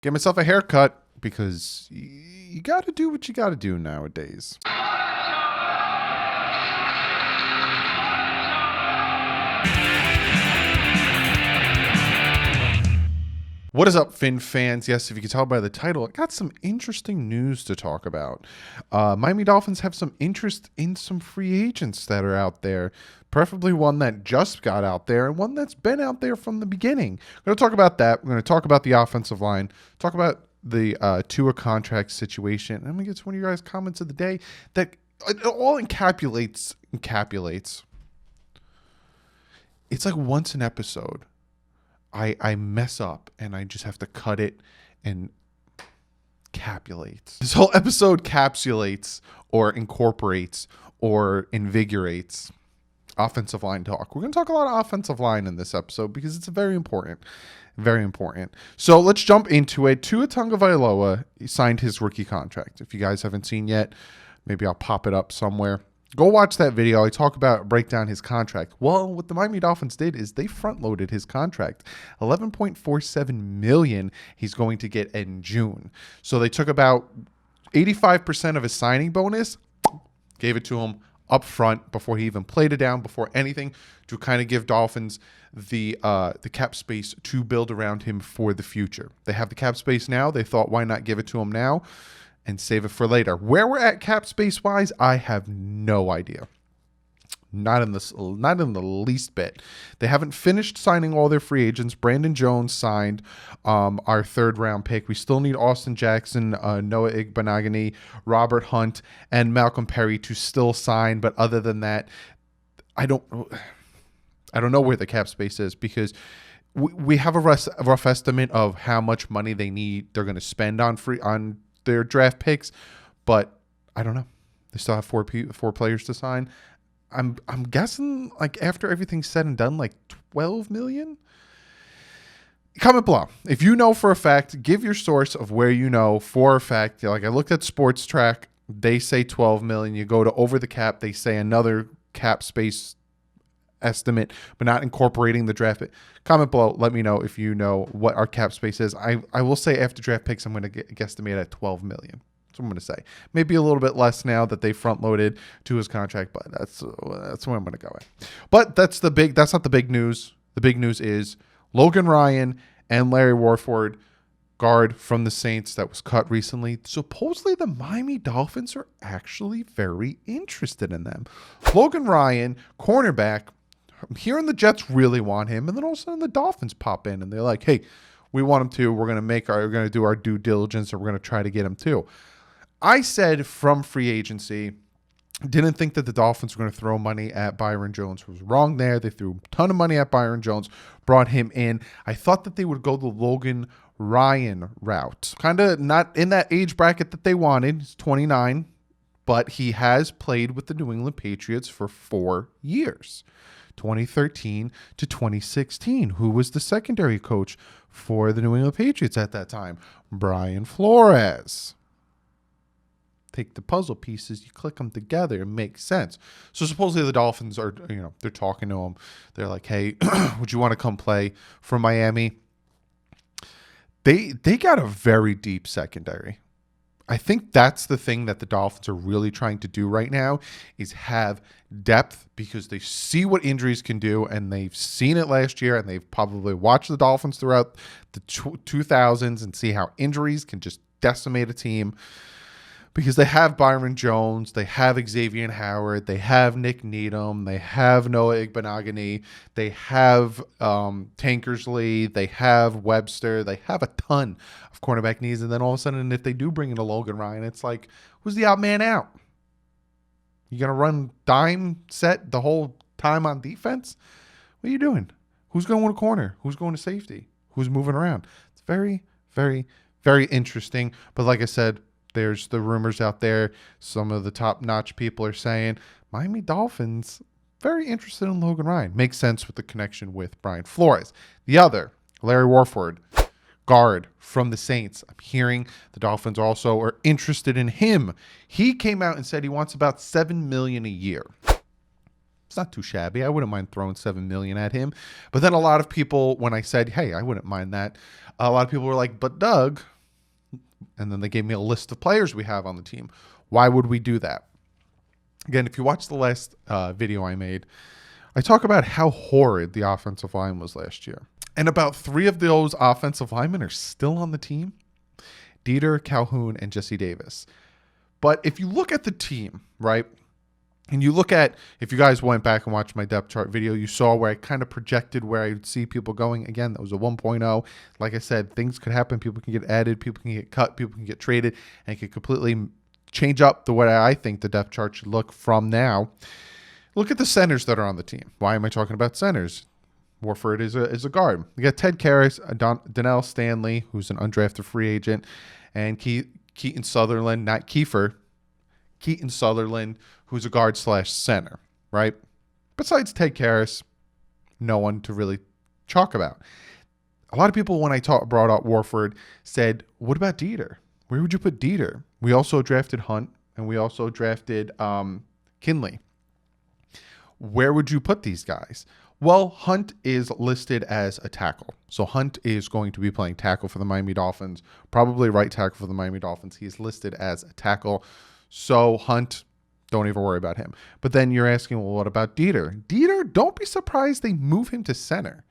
Get myself a haircut because you got to do what you got to do nowadays. What is up, Fin fans? Yes, if you can tell by the title, I got some interesting news to talk about. Miami Dolphins have some interest in some free agents that are out there, preferably one that just got out there and one that's been out there from the beginning. We're going to talk about that. We're going to talk about the offensive line, talk about the Tua contract situation. And I'm going to get to one of your guys' comments of the day that it all encapsulates. It's like once an episode. I mess up and I just have to cut it and capulates. This whole episode capsulates or incorporates or invigorates offensive line talk. We're going to talk a lot of offensive line in this episode because it's very important. Very important. So let's jump into it. Tua Tagovailoa signed his rookie contract. If you guys haven't seen yet, maybe I'll pop it up somewhere. Go watch that video. I break down his contract. Well, what the Miami Dolphins did is they front-loaded his contract. $11.47 million he's going to get in June. So they took about 85% of his signing bonus, gave it to him up front before he even played it down, before anything, to kind of give Dolphins the cap space to build around him for the future. They have the cap space now. They thought, why not give it to him now and save it for later? Where we're at cap space wise, I have no idea. Not in the least bit. They haven't finished signing all their free agents. Brandon Jones signed our third round pick. We still need Austin Jackson, Noah Igbenogany, Robert Hunt, and Malcolm Perry to still sign. But other than that, I don't know where the cap space is, because we have a rough estimate of how much money they're going to spend on their draft picks, but I don't know. They still have four players to sign. I'm guessing, like, after everything's said and done, like $12 million. Comment below if you know for a fact. Give your source of where you know for a fact. Like, I looked at Sports Track, they say $12 million. You go to Over the Cap, they say another cap space estimate, but not incorporating the draft pick. Comment below. Let me know if you know what our cap space is. I will say after draft picks, I'm going to guesstimate at $12 million. That's what I'm going to say. Maybe a little bit less now that they front loaded to his contract, but that's where I'm going to go at. But that's not the big news. The big news is Logan Ryan and Larry Warford, guard from the Saints that was cut recently. Supposedly the Miami Dolphins are actually very interested in them. Logan Ryan, cornerback. I'm hearing the Jets really want him, and then all of a sudden the Dolphins pop in and they're like, "Hey, we want him too. We're going to do our due diligence, and we're going to try to get him too." I said from free agency, didn't think that the Dolphins were going to throw money at Byron Jones. Was wrong there. They threw a ton of money at Byron Jones, brought him in. I thought that they would go the Logan Ryan route. Kind of not in that age bracket that they wanted. He's 29, but he has played with the New England Patriots for 4 years. 2013 to 2016. Who was the secondary coach for the New England Patriots at that time? Brian Flores. Take the puzzle pieces, you click them together, it makes sense. So supposedly the Dolphins are, they're talking to him. They're like, "Hey, would you want to come play for Miami?" They got a very deep secondary. I think that's the thing that the Dolphins are really trying to do right now, is have depth, because they see what injuries can do, and they've seen it last year, and they've probably watched the Dolphins throughout the 2000s and see how injuries can just decimate a team. Because they have Byron Jones, they have Xavier Howard, they have Nick Needham, they have Noah Igbenogany, they have Tankersley, they have Webster, they have a ton of cornerback needs. And then all of a sudden, if they do bring in a Logan Ryan, it's like, who's the odd man out? You going to run dime set the whole time on defense? What are you doing? Who's going to corner? Who's going to safety? Who's moving around? It's very, very, very interesting. But like I said, there's the rumors out there. Some of the top-notch people are saying Miami Dolphins very interested in Logan Ryan. Makes sense with the connection with Brian Flores. The other, Larry Warford, guard from the Saints. I'm hearing the Dolphins also are interested in him. He came out and said he wants about $7 million a year. It's not too shabby. I wouldn't mind throwing $7 million at him. But then a lot of people, when I said, hey, I wouldn't mind that, a lot of people were like, but Doug, and then they gave me a list of players we have on the team. Why would we do that? Again, if you watch the last video I made, I talk about how horrid the offensive line was last year. And about 3 of those offensive linemen are still on the team. Dieter, Calhoun, and Jesse Davis. But if you look at the team, right, and you look at, if you guys went back and watched my depth chart video, you saw where I kind of projected where I would see people going. Again, that was a 1.0. Like I said, things could happen. People can get added. People can get cut. People can get traded. And it could completely change up the way I think the depth chart should look from now. Look at the centers that are on the team. Why am I talking about centers? Warford is a guard. You got Ted Karras, Donnell Stanley, who's an undrafted free agent, and Keaton Sutherland, not Kiefer, Keaton Sutherland, who's a guard / center, right? Besides Ted Karras, no one to really talk about. A lot of people, when I brought up Warford, said, what about Dieter? Where would you put Dieter? We also drafted Hunt, and we also drafted Kinley. Where would you put these guys? Well, Hunt is listed as a tackle. So Hunt is going to be playing tackle for the Miami Dolphins, probably right tackle for the Miami Dolphins. He's listed as a tackle. So Hunt, don't even worry about him. But then you're asking, well, what about Dieter? Dieter, don't be surprised they move him to center.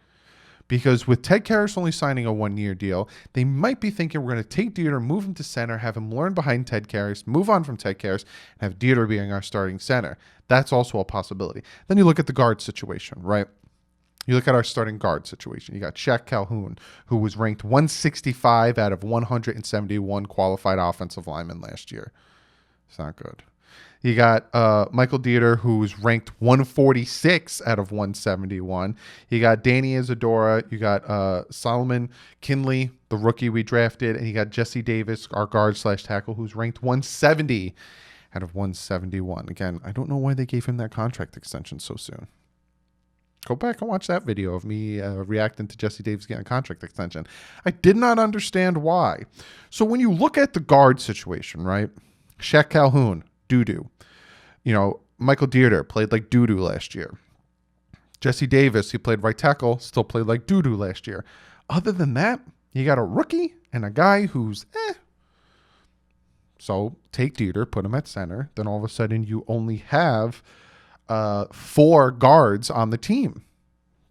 Because with Ted Karras only signing a 1-year deal, they might be thinking we're going to take Dieter, move him to center, have him learn behind Ted Karras, move on from Ted Karras, and have Dieter being our starting center. That's also a possibility. Then you look at the guard situation, right? You look at our starting guard situation. You got Shaq Calhoun, who was ranked 165 out of 171 qualified offensive linemen last year. It's not good. You got Michael Dieter, who's ranked 146 out of 171. You got Danny Isadora. You got Solomon Kinley, the rookie we drafted. And you got Jesse Davis, our guard / tackle, who's ranked 170 out of 171. Again, I don't know why they gave him that contract extension so soon. Go back and watch that video of me reacting to Jesse Davis getting a contract extension. I did not understand why. So when you look at the guard situation, right? Shaq Calhoun, doo-doo. You know, Michael Dieter played like doo-doo last year. Jesse Davis, he played right tackle, still played like doo-doo last year. Other than that, you got a rookie and a guy who's So take Dieter, put him at center. Then all of a sudden you only have 4 guards on the team.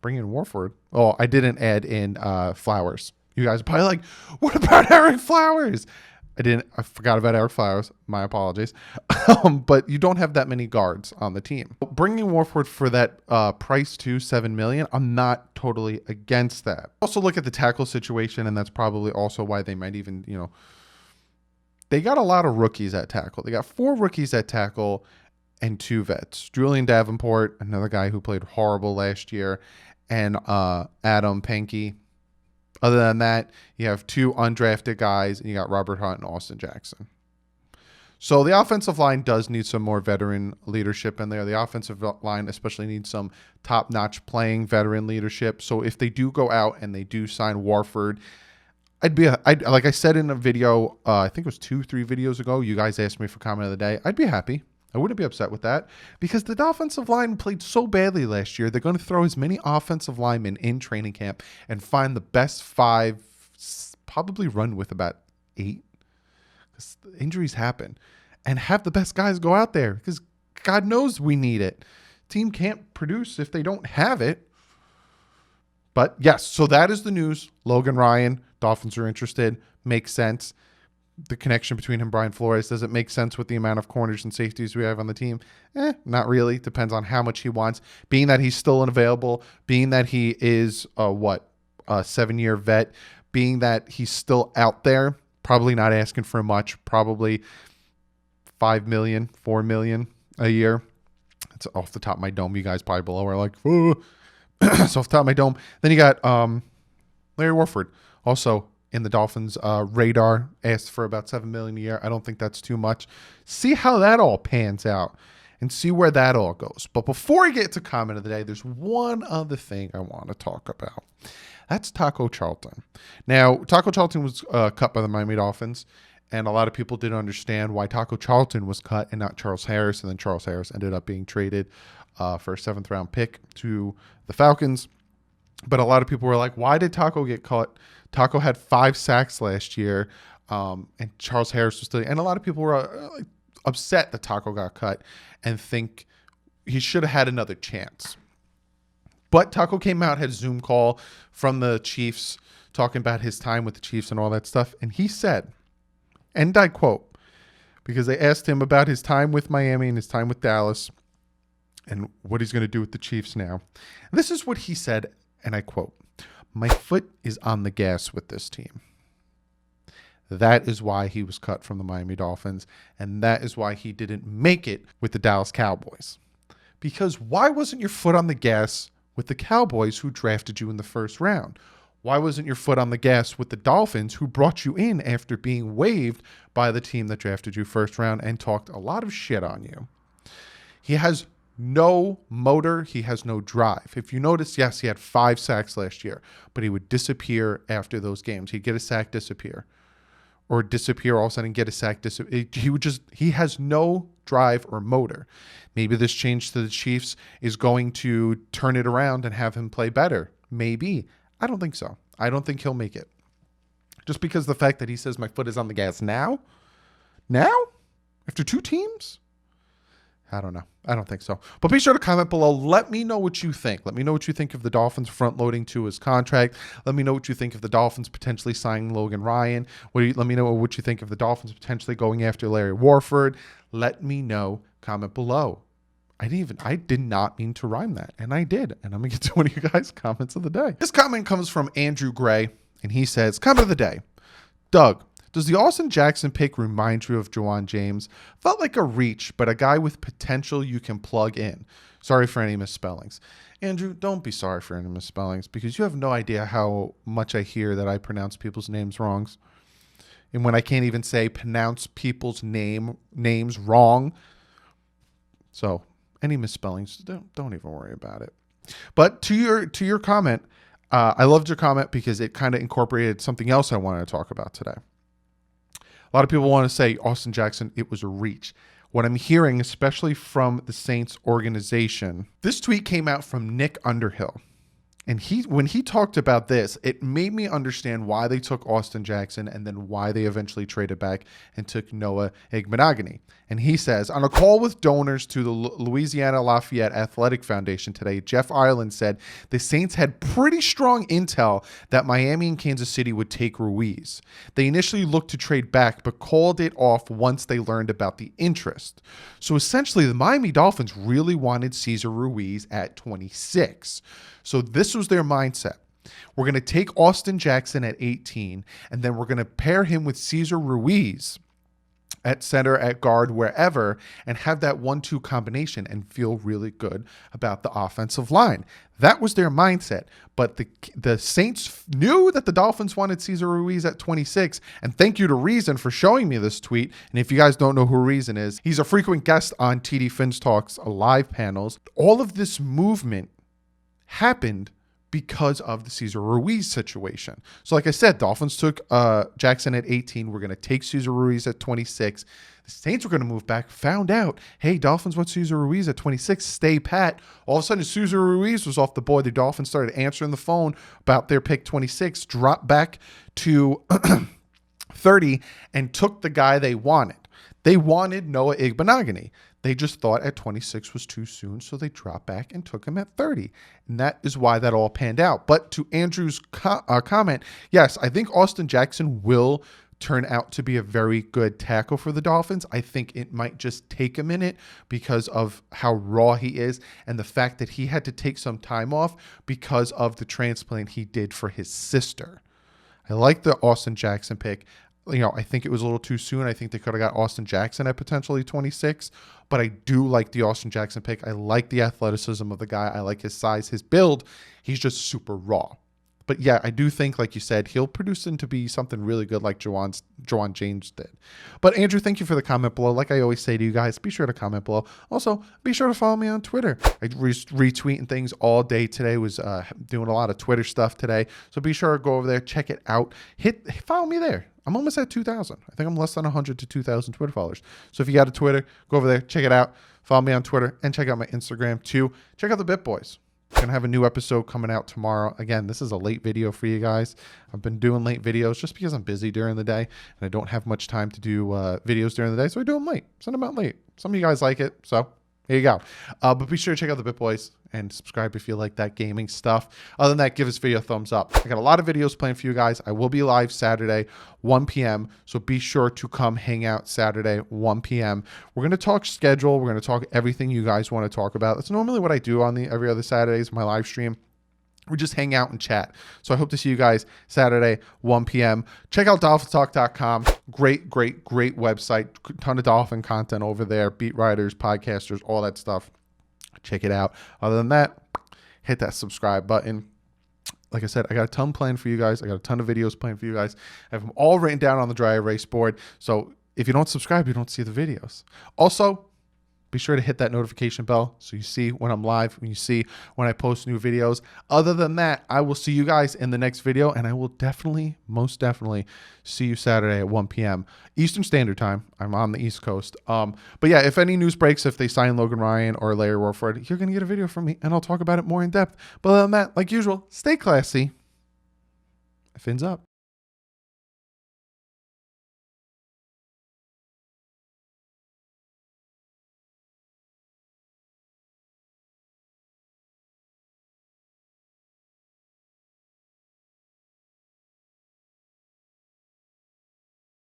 Bring in Warford. Oh, I didn't add in Flowers. You guys are probably like, what about Eric Flowers? I forgot about Eric Flowers. My apologies. But you don't have that many guards on the team. Bringing Warford for that price to $7 million, I'm not totally against that. Also look at the tackle situation, and that's probably also why they might even, they got a lot of rookies at tackle. They got 4 rookies at tackle and 2 vets. Julian Davenport, another guy who played horrible last year, and Adam Pankey. Other than that, you have 2 undrafted guys, and you got Robert Hunt and Austin Jackson. So the offensive line does need some more veteran leadership in there. The offensive line especially needs some top-notch playing veteran leadership. So if they do go out and they do sign Warford, like I said in a video, I think it was 2-3 videos ago, you guys asked me for comment of the day. I'd be happy. I wouldn't be upset with that because the offensive line played so badly last year. They're going to throw as many offensive linemen in training camp and find the best 5, probably run with about 8 because injuries happen, and have the best guys go out there because God knows we need it. Team can't produce if they don't have it. But yes, so that is the news. Logan Ryan, Dolphins are interested. Makes sense. The connection between him and Brian Flores, does it make sense with the amount of corners and safeties we have on the team? Not really. Depends on how much he wants. Being that he's still unavailable, being that he is a 7-year vet, being that he's still out there, probably not asking for much, probably $5 million, $4 million a year. It's off the top of my dome. You guys probably below are like, it's off the top of my dome. Then you got Larry Warford, also in the Dolphins radar, asked for about $7 million a year. I don't think that's too much. See how that all pans out and see where that all goes. But before I get to comment of the day, there's one other thing I want to talk about. That's Taco Charlton. Now, Taco Charlton was cut by the Miami Dolphins, And a lot of people didn't understand why Taco Charlton was cut and not Charles Harris. And then Charles Harris ended up being traded for a 7th round pick to the Falcons. But a lot of people were like, why did Taco get cut? Taco had 5 sacks last year. And Charles Harris was still. And a lot of people were upset that Taco got cut and think he should have had another chance. But Taco came out, had a Zoom call from the Chiefs talking about his time with the Chiefs and all that stuff. And he said, and I quote, because they asked him about his time with Miami and his time with Dallas and what he's going to do with the Chiefs now. This is what he said, and I quote, "My foot is on the gas with this team." That is why he was cut from the Miami Dolphins, and that is why he didn't make it with the Dallas Cowboys. Because why wasn't your foot on the gas with the Cowboys who drafted you in the 1st round? Why wasn't your foot on the gas with the Dolphins who brought you in after being waived by the team that drafted you 1st round and talked a lot of shit on you? He has no motor. He has no drive. If you notice, yes, he had 5 sacks last year, but he would disappear after those games. He'd get a sack, disappear. Or disappear all of a sudden, get a sack, disappear. He has no drive or motor. Maybe this change to the Chiefs is going to turn it around and have him play better. Maybe. I don't think so. I don't think he'll make it. Just because the fact that he says my foot is on the gas now? Now? After 2 teams? I don't know. I don't think so. But be sure to comment below. Let me know what you think. Let me know what you think of the Dolphins front-loading to his contract. Let me know what you think of the Dolphins potentially signing Logan Ryan. Let me know what you think of the Dolphins potentially going after Larry Warford. Let me know. Comment below. I did not mean to rhyme that, and I did. And I'm going to get to one of you guys' comments of the day. This comment comes from Andrew Gray, and he says, comment of the day. Doug, does the Austin Jackson pick remind you of Juwan James? Felt like a reach, but a guy with potential you can plug in. Sorry for any misspellings. Andrew, don't be sorry for any misspellings, because you have no idea how much I hear that I pronounce people's names wrong. And when I can't even say pronounce people's names wrong. So any misspellings, don't even worry about it. But to your comment, I loved your comment because it kind of incorporated something else I wanted to talk about today. A lot of people want to say Austin Jackson, it was a reach. What I'm hearing, especially from the Saints organization, this tweet came out from Nick Underhill. And when he talked about this, it made me understand why they took Austin Jackson and then why they eventually traded back and took Noah Igbenogany. And he says, on a call with donors to the Louisiana Lafayette Athletic Foundation today, Jeff Ireland said the Saints had pretty strong intel that Miami and Kansas City would take Ruiz. They initially looked to trade back, but called it off once they learned about the interest. So essentially, the Miami Dolphins really wanted Cesar Ruiz at 26. So this was their mindset. We're going to take Austin Jackson at 18, and then we're going to pair him with Cesar Ruiz at center, at guard, wherever, and have that 1-2 combination and feel really good about the offensive line. That was their mindset. But the Saints knew that the Dolphins wanted Cesar Ruiz at 26. And thank you to Reason for showing me this tweet. And if you guys don't know who Reason is, he's a frequent guest on TD Finch Talks live panels. All of this movement happened because of the Cesar Ruiz situation. So like I said, Dolphins took Jackson at 18. We're going to take Cesar Ruiz at 26. The Saints were going to move back, found out, hey, Dolphins want Cesar Ruiz at 26. Stay pat. All of a sudden, Cesar Ruiz was off the board. The Dolphins started answering the phone about their pick 26, dropped back to 30, and took the guy they wanted. They wanted Noah Igbenogany. They just thought at 26 was too soon, so they dropped back and took him at 30. And that is why that all panned out. But to Andrew's comment, yes, I think Austin Jackson will turn out to be a very good tackle for the Dolphins. I think it might just take a minute because of how raw he is and the fact that he had to take some time off because of the transplant he did for his sister. I like the Austin Jackson pick. I think it was a little too soon. I think they could have got Austin Jackson at potentially 26, but I do like the Austin Jackson pick. I like the athleticism of the guy. I like his size, his build. He's just super raw. But yeah, I do think, like you said, he'll produce into be something really good like Juwan James did. But Andrew, thank you for the comment below. Like I always say to you guys, be sure to comment below. Also, be sure to follow me on Twitter. I retweeting things all day today. Was doing a lot of Twitter stuff today. So be sure to go over there, check it out. Follow me there. I'm almost at 2,000. I think I'm less than 100 to 2,000 Twitter followers. So if you got a Twitter, go over there, check it out. Follow me on Twitter and check out my Instagram too. Check out the Bit Boys. I'm gonna have a new episode coming out tomorrow. Again, this is a late video for you guys. I've been doing late videos just because I'm busy during the day and I don't have much time to do videos during the day, so I do them late. Send them out late. Some of you guys like it, so here you go. But be sure to check out the Bit Boys and subscribe if you like that gaming stuff. Other than that, give this video a thumbs up. I got a lot of videos planned for you guys. I will be live Saturday, 1 p.m. So be sure to come hang out Saturday, 1 p.m. We're going to talk schedule. We're going to talk everything you guys want to talk about. That's normally what I do on the every other Saturdays, my live stream. We just hang out and chat. So I hope to see you guys Saturday, 1 p.m. Check out DolphinsTalk.com. Great website. Ton of Dolphin content over there. Beat writers, podcasters, all that stuff. Check it out. Other than that, hit that subscribe button. Like I said, I got a ton planned for you guys. I got a ton of videos planned for you guys. I have them all written down on the dry erase board. So if you don't subscribe, you don't see the videos. Also, be sure to hit that notification bell so you see when I'm live, when you see when I post new videos. Other than that, I will see you guys in the next video, and I will definitely, most definitely, see you Saturday at 1 p.m. Eastern Standard Time. I'm on the East Coast. But yeah, if any news breaks, if they sign Logan Ryan or Larry Warford, you're going to get a video from me, and I'll talk about it more in depth. But other than that, like usual, stay classy. Fins up.